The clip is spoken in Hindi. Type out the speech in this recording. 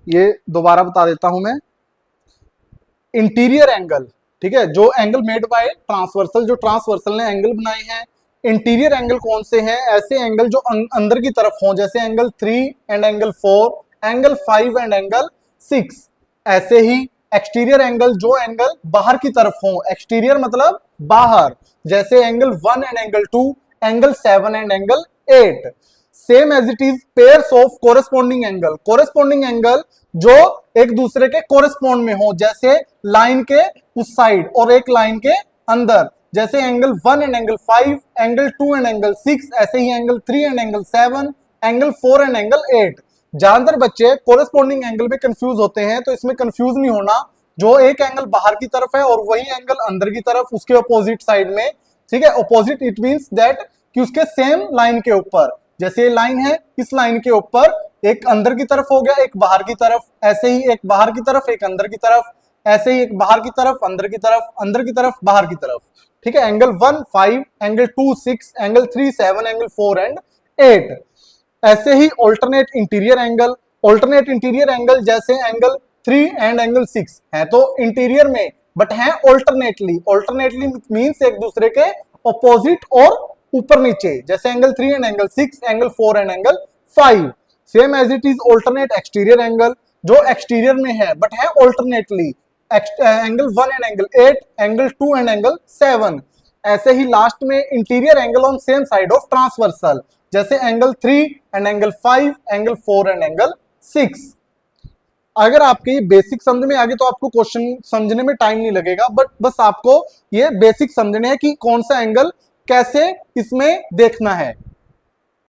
ये दोबारा बता देता हूं मैं। इंटीरियर एंगल, ठीक है, जो एंगल मेड बाय ट्रांसवर्सल, जो ट्रांसवर्सल ने एंगल बनाए हैं। इंटीरियर एंगल कौन से हैं? ऐसे एंगल जो अंदर की तरफ हों, जैसे angle 3 and angle 4, angle 5 and angle 6। ऐसे ही एक्सटीरियर एंगल, जो एंगल बाहर की तरफ हों, एक्सटीरियर मतलब बाहर, जैसे angle 1 and angle 2, angle 7 and angle 8। Same as it is pairs of corresponding angle, corresponding angle जो एक दूसरे के कोरेस्पॉन्ड में हो, जैसे लाइन के उस साइड और एक लाइन के अंदर, जैसे angle 1 and angle 5, angle 2 and angle 6, ऐसे ही angle 3 and angle 7, angle 4 and angle 8। ज्यादातर बच्चे कोरेस्पॉन्डिंग एंगल में कंफ्यूज होते हैं, तो इसमें कंफ्यूज नहीं होना। जो एक एंगल बाहर की तरफ है और वही एंगल अंदर की तरफ, उसके अपोजिट साइड में, ठीक है। अपोजिट इट मींस दैट कि उसके सेम लाइन के ऊपर, जैसे ये लाइन है, इस लाइन के ऊपर एक अंदर की तरफ हो गया, एक बाहर की तरफ, ऐसे ही एक बाहर की तरफ, एक अंदर की तरफ, ऐसे ही एक बाहर की तरफ, अंदर की तरफ, अंदर की तरफ, बाहर की तरफ, ठीक है। Angle 1 5, angle 2 6, angle 3 7, angle 4 and 8। ऐसे ही alternate interior angle, alternate interior angle जैसे एंगल 3 एंड एंगल 6 है तो इंटीरियर में, बट है ऑल्टरनेटली। ऑल्टरनेटली मींस एक दूसरे के ऑपोजिट और ऊपर नीचे, जैसे angle 3 and angle 6, angle 4 and angle 5। Same as it is alternate exterior angle, जो एक्सटीरियर में है बट है alternately, angle 1 and angle 8, angle 2 and angle 7। ऐसे ही लास्ट में interior angle on same side of transversal, जैसे angle 3 and angle 5, angle 4 and angle 6। अगर आपके ये बेसिक समझ में आ गए तो आपको क्वेश्चन समझने में टाइम नहीं लगेगा, बट बस आपको ये बेसिक समझने है कि कौन सा एंगल कैसे इसमें देखना है।